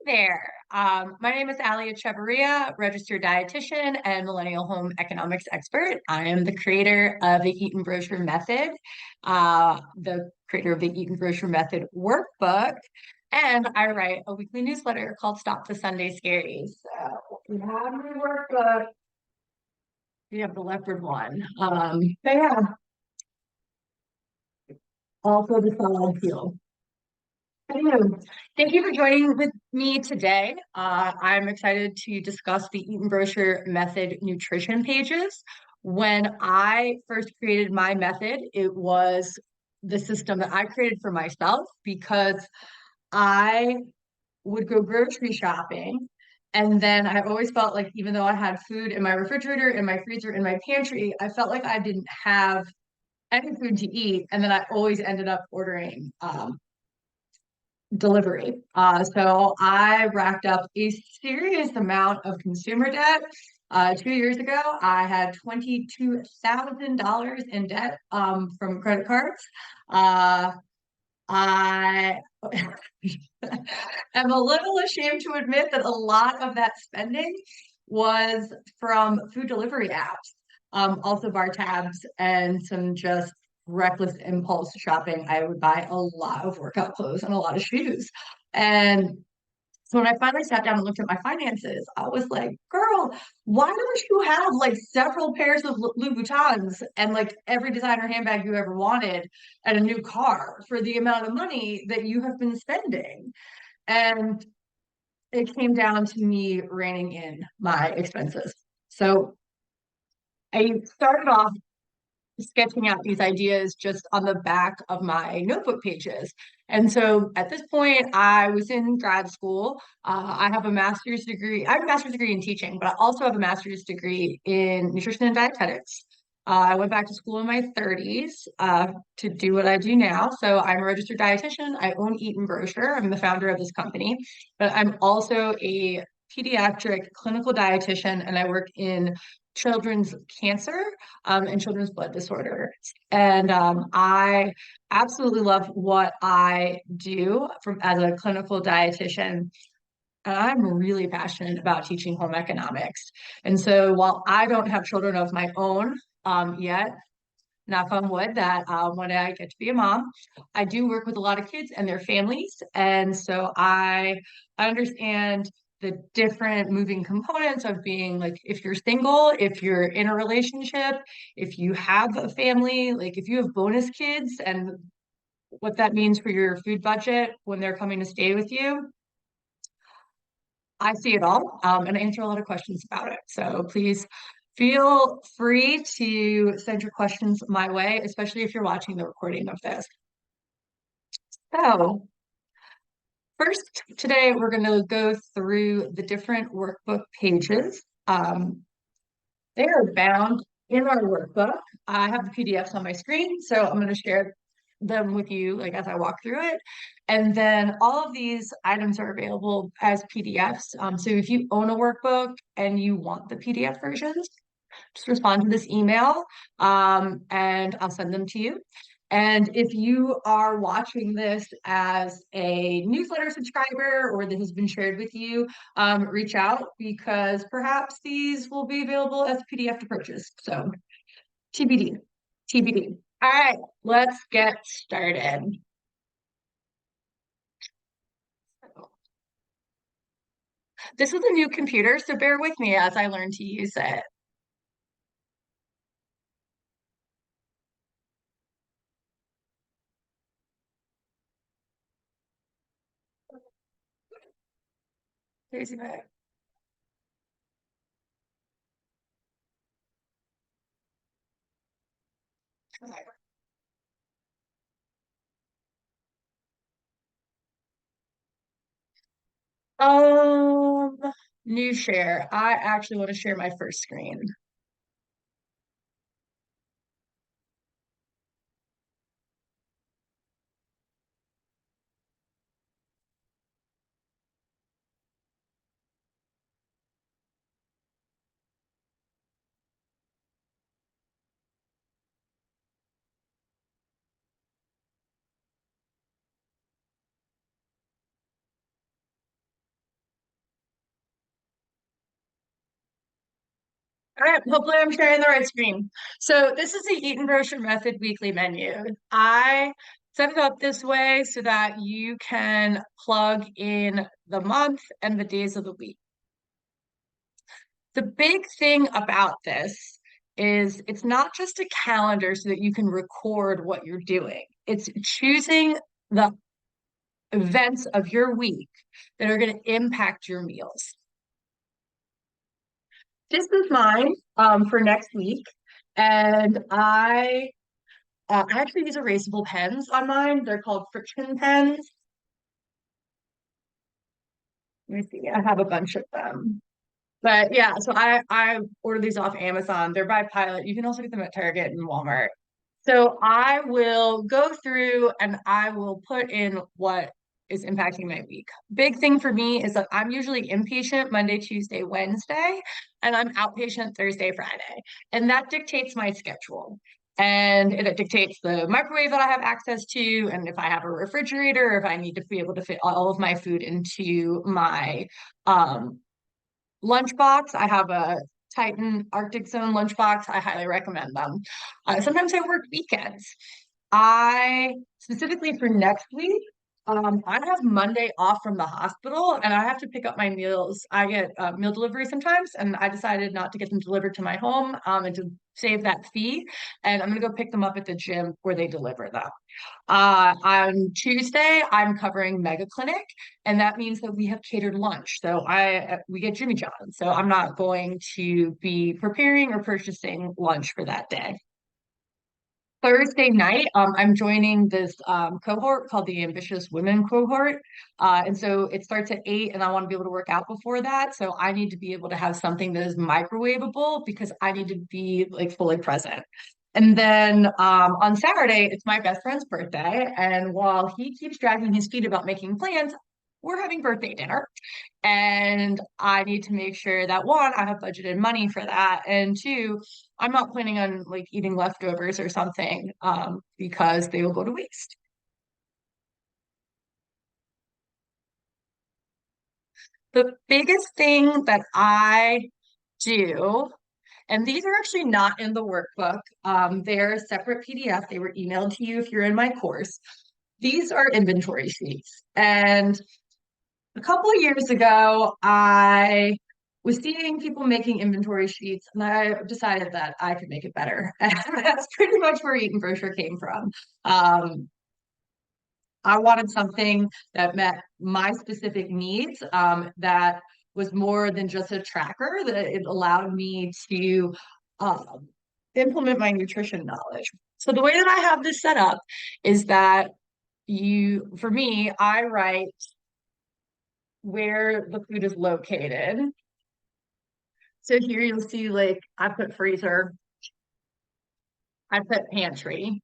There. My name is Allie Echeverria, registered dietitian and millennial home economics expert. I am the creator of the Eaton Broshar Method, the creator of the Eaton Broshar Method Workbook, and I write a weekly newsletter called Stop the Sunday Scaries. So we have my workbook. We have the leopard one. But yeah, also the solid peel. Hello. Thank you for joining with me today. I'm excited to discuss the Eaton Broshar Method nutrition pages. When I first created my method, it was the system that I created for myself because I would go grocery shopping. And then I always felt like even though I had food in my refrigerator, in my freezer, in my pantry, I felt like I didn't have any food to eat. And then I always ended up ordering delivery. So I racked up a serious amount of consumer debt. 2 years ago, I had $22,000 in debt from credit cards. Uh, I am a little ashamed to admit that a lot of that spending was from food delivery apps, also bar tabs, and some just reckless impulse shopping. I would buy a lot of workout clothes and a lot of shoes. And so when I finally sat down and looked at my finances, I was like, girl, why don't you have like several pairs of Louboutins and like every designer handbag you ever wanted and a new car for the amount of money that you have been spending? And it came down to me reining in my expenses. So I started off sketching out these ideas just on the back of my notebook pages. And so at this point, I was in grad school. I have a master's degree. I have a master's degree in teaching, but I also have a master's degree in nutrition and dietetics. I went back to school in my 30s to do what I do now. So I'm a registered dietitian. I own Eaton Broshar. I'm the founder of this company, but I'm also a pediatric clinical dietitian, and I work in children's cancer and children's blood disorders. And I absolutely love what I do from as a clinical dietitian. And I'm really passionate about teaching home economics. And so while I don't have children of my own yet, knock on wood, that when I get to be a mom, I do work with a lot of kids and their families. And so I understand the different moving components of being like if you're single, if you're in a relationship, if you have a family, like if you have bonus kids and what that means for your food budget when they're coming to stay with you. I see it all and I answer a lot of questions about it. So please feel free to send your questions my way, especially if you're watching the recording of this. So first, today we're going to go through the different workbook pages. They are bound in our workbook. I have the PDFs on my screen, so I'm going to share them with you like as I walk through it. And then all of these items are available as PDFs. So if you own a workbook and you want the PDF versions, just respond to this email and I'll send them to you. And if you are watching this as a newsletter subscriber or this has been shared with you, reach out because perhaps these will be available as PDF to purchase. So TBD, TBD. All right, let's get started. This is a new computer, so bear with me as I learn to use it. Crazy bag. Um, New share. I actually want to share my first screen. right, hopefully I'm sharing the right screen. So this is the Eaton Broshar Method weekly menu. I set it up this way so that you can plug in the month and the days of the week. The big thing about this is it's not just a calendar so that you can record what you're doing. It's choosing the events of your week that are going to impact your meals. This is mine for next week, and I actually use erasable pens on mine. They're called friction pens. Let me see. I have a bunch of them. But yeah, so I order these off Amazon. They're by Pilot. You can also get them at Target and Walmart. So I will go through and I will put in what is impacting my week. Big thing for me is that I'm usually inpatient Monday, Tuesday, Wednesday, and I'm outpatient Thursday, Friday. And that dictates my schedule. And it dictates the microwave that I have access to, and if I have a refrigerator, if I need to be able to fit all of my food into my lunchbox. I have a Titan Arctic Zone lunchbox. I highly recommend them. Sometimes I work weekends. I specifically for next week, I have Monday off from the hospital and I have to pick up my meals. I get meal delivery sometimes, and I decided not to get them delivered to my home and to save that fee. And I'm going to go pick them up at the gym where they deliver them. On Tuesday, I'm covering Mega Clinic, and that means that we have catered lunch. So we get Jimmy John's. So I'm not going to be preparing or purchasing lunch for that day. Thursday night, I'm joining this cohort called the Ambitious Women cohort. And so it starts at 8, and I want to be able to work out before that. So I need to be able to have something that is microwavable because I need to be like fully present. And then on Saturday, it's my best friend's birthday. And while he keeps dragging his feet about making plans, we're having birthday dinner. And I need to make sure that one, I have budgeted money for that. And two, I'm not planning on like eating leftovers or something because they will go to waste. The biggest thing that I do, and these are actually not in the workbook, they're a separate PDF. They were emailed to you if you're in my course. These are inventory sheets. And a couple of years ago, I was seeing people making inventory sheets, and I decided that I could make it better. And that's pretty much where Eaton Broshar came from. Um, I wanted something that met my specific needs, that was more than just a tracker, that it allowed me to um, implement my nutrition knowledge. So the way that I have this set up is that for me, I write where the food is located. So here you'll see like I put freezer, I put pantry,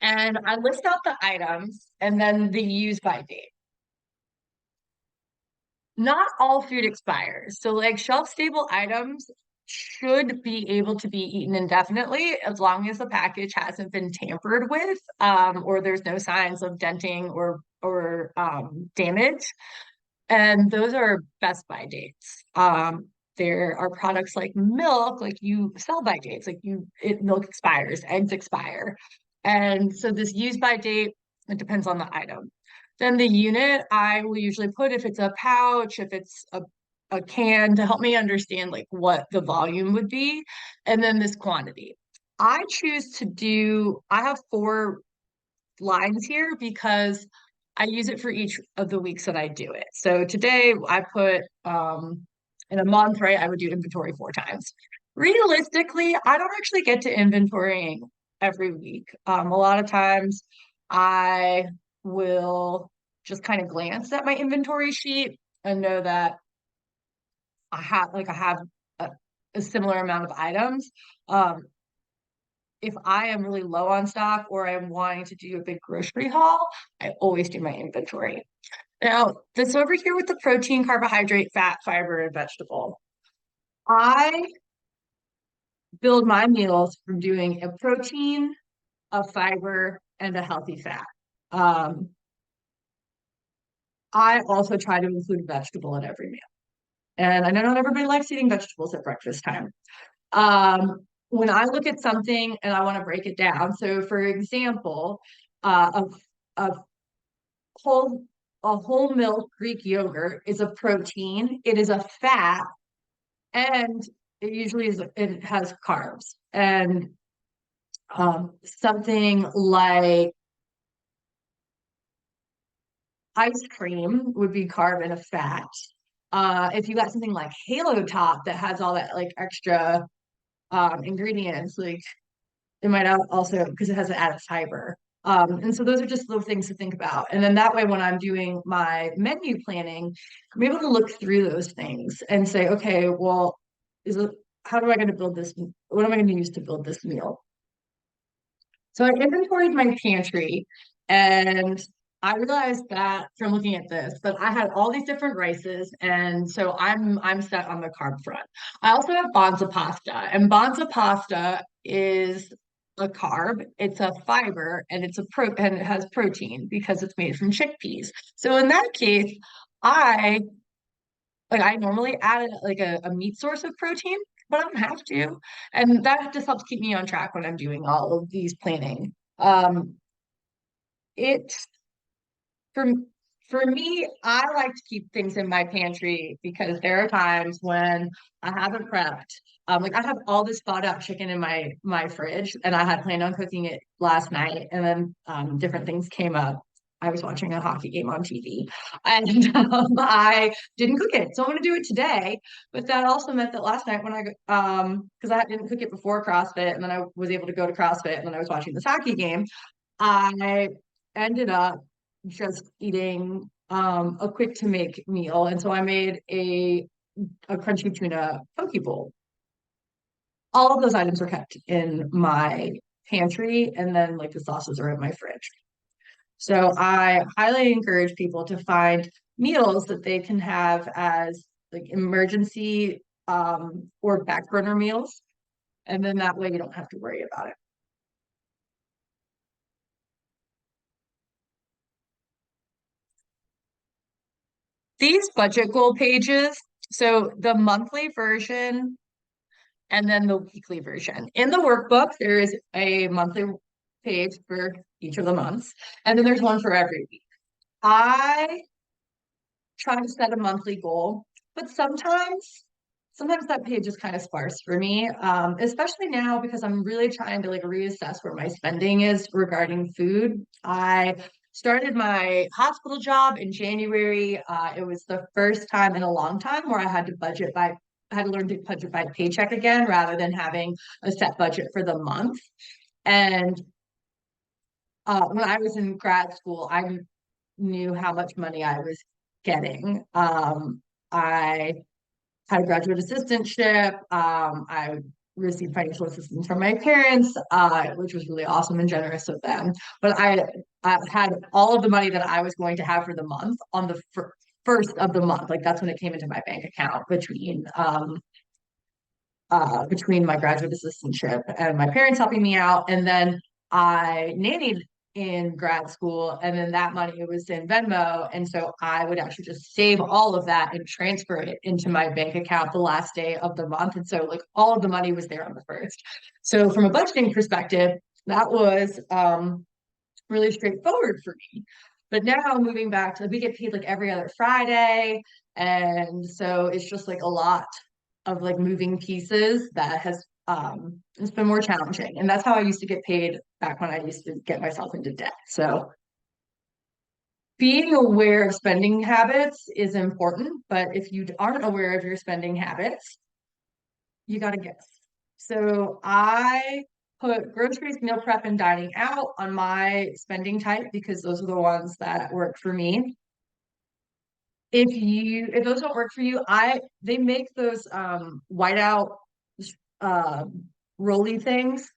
and I list out the items and then the use by date. Not all food expires. So like shelf stable items should be able to be eaten indefinitely as long as the package hasn't been tampered with, or there's no signs of denting or damage. And those are best by dates. There are products like milk, like you sell by dates, milk expires, eggs expire. And so this use by date, it depends on the item. Then the unit, I will usually put if it's a pouch, if it's a can to help me understand like what the volume would be, and then this quantity. I have 4 lines here because I use it for each of the weeks that I do it. So today I put in a month, right? I would do inventory 4 times. Realistically, I don't actually get to inventorying every week. A lot of times I will just kind of glance at my inventory sheet and know that I have a similar amount of items. Um, if I am really low on stock or I'm wanting to do a big grocery haul, I always do my inventory. Now, this over here with the protein, carbohydrate, fat, fiber, and vegetable. I build my meals from doing a protein, a fiber, and a healthy fat. Um, I also try to include vegetable in every meal. And I know not everybody likes eating vegetables at breakfast time. When I look at something and I want to break it down, so for example, a whole a whole milk Greek yogurt is a protein, it is a fat, and it has carbs. And something like ice cream would be carb and a fat. If you got something like Halo Top that has all that like extra ingredients, like it might also because it has an added fiber. And so those are just little things to think about. And then that way, when I'm doing my menu planning, I'm able to look through those things and say, okay, well, is it, how do I going to build this? What am I going to use to build this meal? So I inventoried my pantry, and I realized that from looking at this, that I had all these different rices, and so I'm set on the carb front. I also have bonza pasta, and bonza pasta is a carb, it's a fiber, and and it has protein because it's made from chickpeas. So in that case, I I normally add like a meat source of protein, but I don't have to. And that just helps keep me on track when I'm doing all of these planning. It for for me, I like to keep things in my pantry because there are times when I haven't prepped. Like I have all this thawed out chicken in my fridge, and I had planned on cooking it last night, and then different things came up. I was watching a hockey game on TV, and I didn't cook it, so I'm going to do it today. But that also meant that last night when because I didn't cook it before CrossFit, and then I was able to go to CrossFit, and then I was watching this hockey game. I ended up just eating a quick to make meal. And so I made a crunchy tuna poke bowl. All of those items are kept in my pantry, and then like the sauces are in my fridge. So I highly encourage people to find meals that they can have as like emergency or back burner meals. And then that way you don't have to worry about it. These budget goal pages, so the monthly version and then the weekly version. In the workbook, there is a monthly page for each of the months, and then there's one for every week. I try to set a monthly goal, but sometimes that page is kind of sparse for me, especially now because I'm really trying to like reassess where my spending is regarding food. I started my hospital job in January. It was the first time in a long time where I had to learn to budget by paycheck again rather than having a set budget for the month. And when I was in grad school, I knew how much money I was getting. I had a graduate assistantship. I received financial assistance from my parents, which was really awesome and generous of them. But I had all of the money that I was going to have for the month on the first of the month. Like that's when it came into my bank account between my graduate assistantship and my parents helping me out. And then I nannied in grad school, and then that money was in Venmo. And so I would actually just save all of that and transfer it into my bank account the last day of the month. And so, like, all of the money was there on the first. So, from a budgeting perspective, that was really straightforward for me. But now moving back to we get paid like every other Friday. And so it's just like a lot of like moving pieces that has it's been more challenging. And that's how I used to get paid back when I used to get myself into debt. So being aware of spending habits is important, but if you aren't aware of your spending habits, you got to guess. So I put groceries, meal prep, and dining out on my spending type because those are the ones that work for me. If those don't work for you, I they make those whiteout uh rolly things.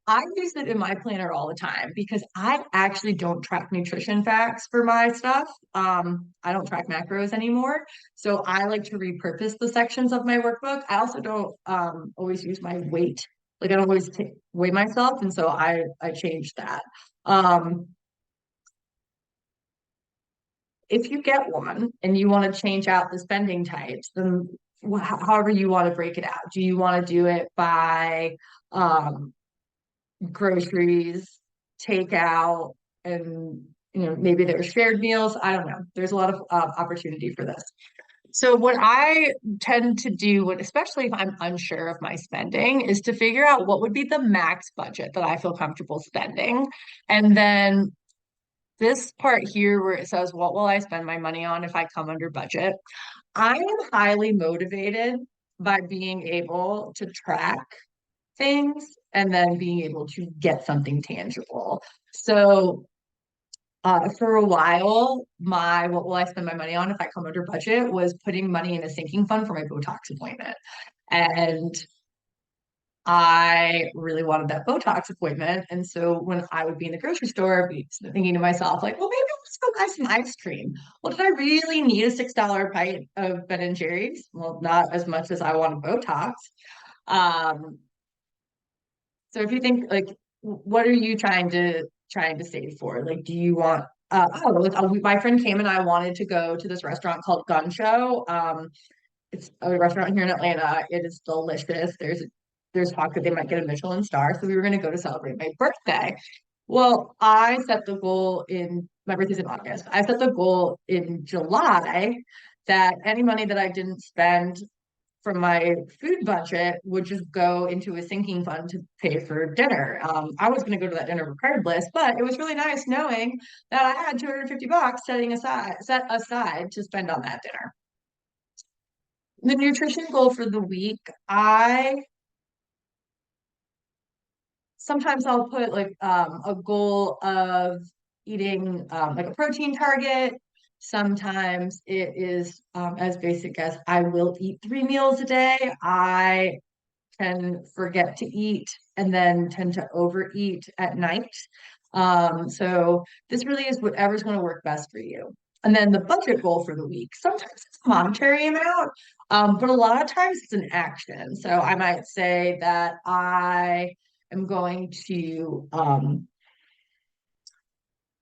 I use it in my planner all the time because I actually don't track nutrition facts for my stuff. I don't track macros anymore. So I like to repurpose the sections of my workbook. I also don't always use my weight. Like I don't always weigh myself, and so I changed that. Um, if you get one and you want to change out the spending types, then however you want to break it out. Do you want to do it by um, groceries, takeout, and maybe there's shared meals? I don't know. There's a lot of opportunity for this. So what I tend to do, especially if I'm unsure of my spending, is to figure out what would be the max budget that I feel comfortable spending. And then this part here where it says, what will I spend my money on if I come under budget? I am highly motivated by being able to track things and then being able to get something tangible. So for a while, my what will I spend my money on if I come under budget was putting money in a sinking fund for my Botox appointment. And I really wanted that Botox appointment. And so when I would be in the grocery store, I'd be thinking to myself, like, well, maybe I'll just go buy some ice cream. Well, did I really need a $6 pint of Ben and Jerry's? Well, not as much as I wanted Botox. Um, so if you think like, what are you trying to save for? Like, do you want my friend came and I wanted to go to this restaurant called Gun Show. It's a restaurant here in Atlanta. It is delicious. There's talk that they might get a Michelin star. So we were going to go to celebrate my birthday. Well, I set the goal in my birthday's in August. I set the goal in July that any money that I didn't spend from my food budget would just go into a sinking fund to pay for dinner. I was going to go to that dinner regardless, but it was really nice knowing that I had $250 set aside to spend on that dinner. The nutrition goal for the week, I sometimes I'll put like a goal of eating like a protein target. Sometimes it is as basic as I will eat 3 meals a day. I can forget to eat and then tend to overeat at night. So this really is whatever's going to work best for you. And then the budget goal for the week. Sometimes it's a monetary amount, but a lot of times it's an action. So I might say that I am going to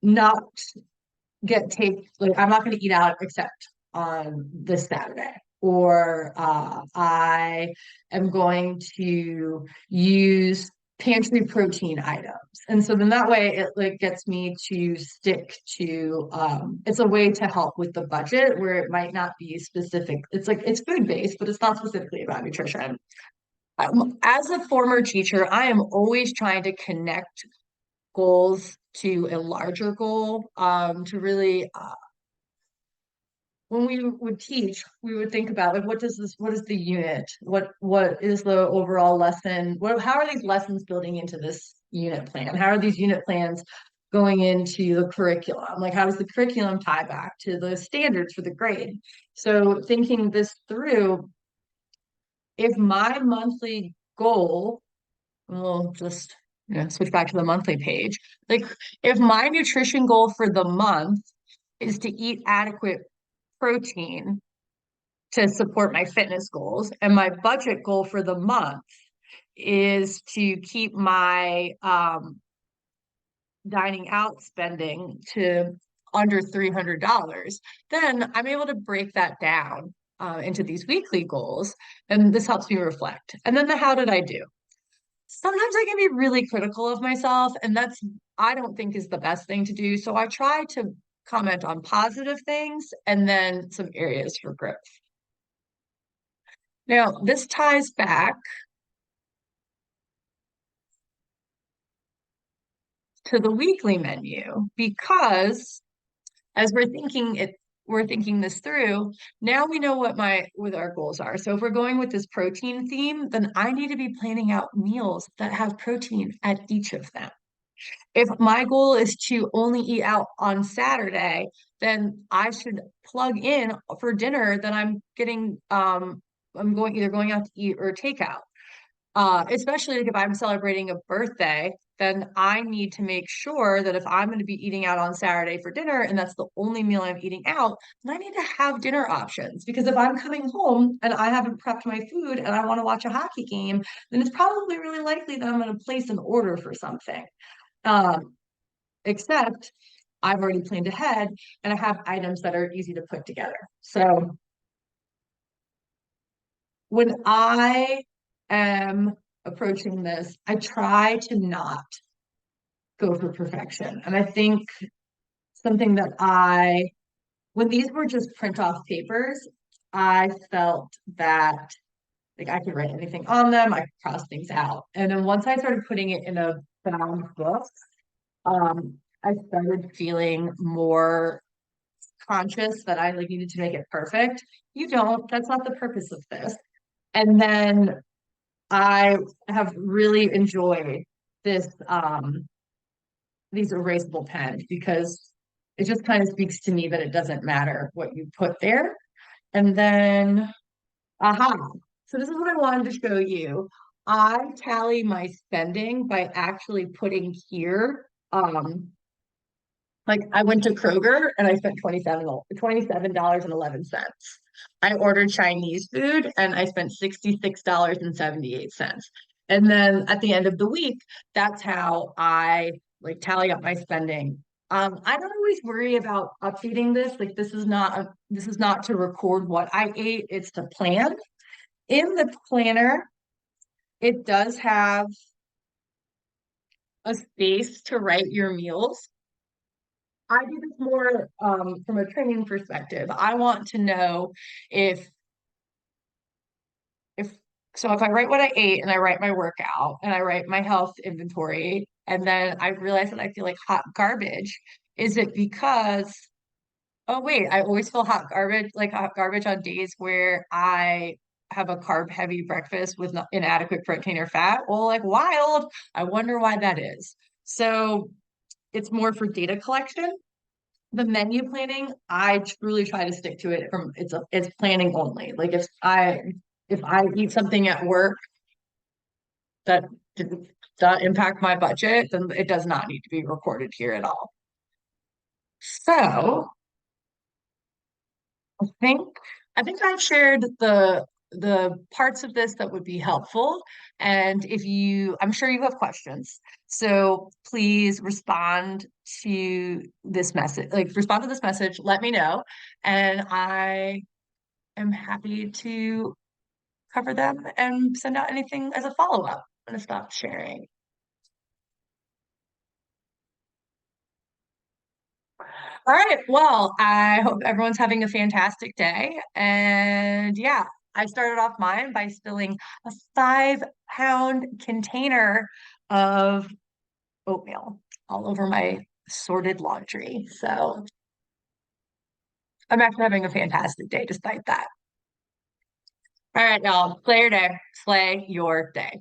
not I'm not going to eat out except on this Saturday. Or I am going to use pantry protein items. And so then that way it like gets me to stick to it's a way to help with the budget where it might not be specific. It's like it's food based, but it's not specifically about nutrition. As a former teacher, I am always trying to connect goals to a larger goal to really when we would teach, we would think about like what is the unit? What is the overall lesson? How are these lessons building into this unit plan? How are these unit plans going into the curriculum? Like how does the curriculum tie back to the standards for the grade? So thinking this through, if my monthly goal, we'll just switch back to the monthly page. Like if my nutrition goal for the month is to eat adequate protein to support my fitness goals. And my budget goal for the month is to keep my dining out spending to under $300. Then I'm able to break that down into these weekly goals. And this helps me reflect. And then how did I do? Sometimes I can be really critical of myself, and I don't think is the best thing to do. So I try to comment on positive things and then some areas for growth. Now, this ties back to the weekly menu because as we're thinking this through, now we know what our goals are. So if we're going with this protein theme, then I need to be planning out meals that have protein at each of them. If my goal is to only eat out on Saturday, then I should plug in for dinner that I'm going out to eat or takeout. Especially like if I'm celebrating a birthday, then I need to make sure that if I'm going to be eating out on Saturday for dinner and that's the only meal I'm eating out, then I need to have dinner options. Because if I'm coming home and I haven't prepped my food and I want to watch a hockey game, then it's probably really likely that I'm going to place an order for something. Except I've already planned ahead and I have items that are easy to put together. So when I am approaching this, I try to not go for perfection. And I think something that when these were just print off papers, I felt that like I could write anything on them, I could cross things out. And then once I started putting it in a bound book, I started feeling more conscious that I like needed to make it perfect. You don't, that's not the purpose of this. And then I have really enjoyed this these erasable pens because it just kind of speaks to me that it doesn't matter what you put there. And then, aha. So this is what I wanted to show you. I tally my spending by actually putting here, like I went to Kroger and I spent $27.11. I ordered Chinese food and I spent $66.78. And then at the end of the week, that's how I like tally up my spending. I don't always worry about updating this. Like this is not to record what I ate, it's to plan. In the planner, it does have a space to write your meals. I do this more from a training perspective. I want to know if if so if I write what I ate and I write my workout and I write my health inventory and then I realize that I feel like hot garbage, is it because oh wait, I always feel hot garbage on days where I have a carb heavy breakfast with inadequate protein or fat? Well, like wild. I wonder why that is. So it's more for data collection. The menu planning, I truly try to stick to it from it's planning only. Like if I eat something at work that did not impact my budget, then it does not need to be recorded here at all. So I think I think I've shared the parts of this that would be helpful. And I'm sure you have questions. So please respond to this message, let me know, and I am happy to cover them and send out anything as a follow-up. I'm gonna stop sharing. All right. Well, I hope everyone's having a fantastic day. And yeah, I started off mine by spilling a 5 pound container of oatmeal all over my sorted laundry. So I'm actually having a fantastic day despite that. All right, y'all. Slay your day. Slay your day.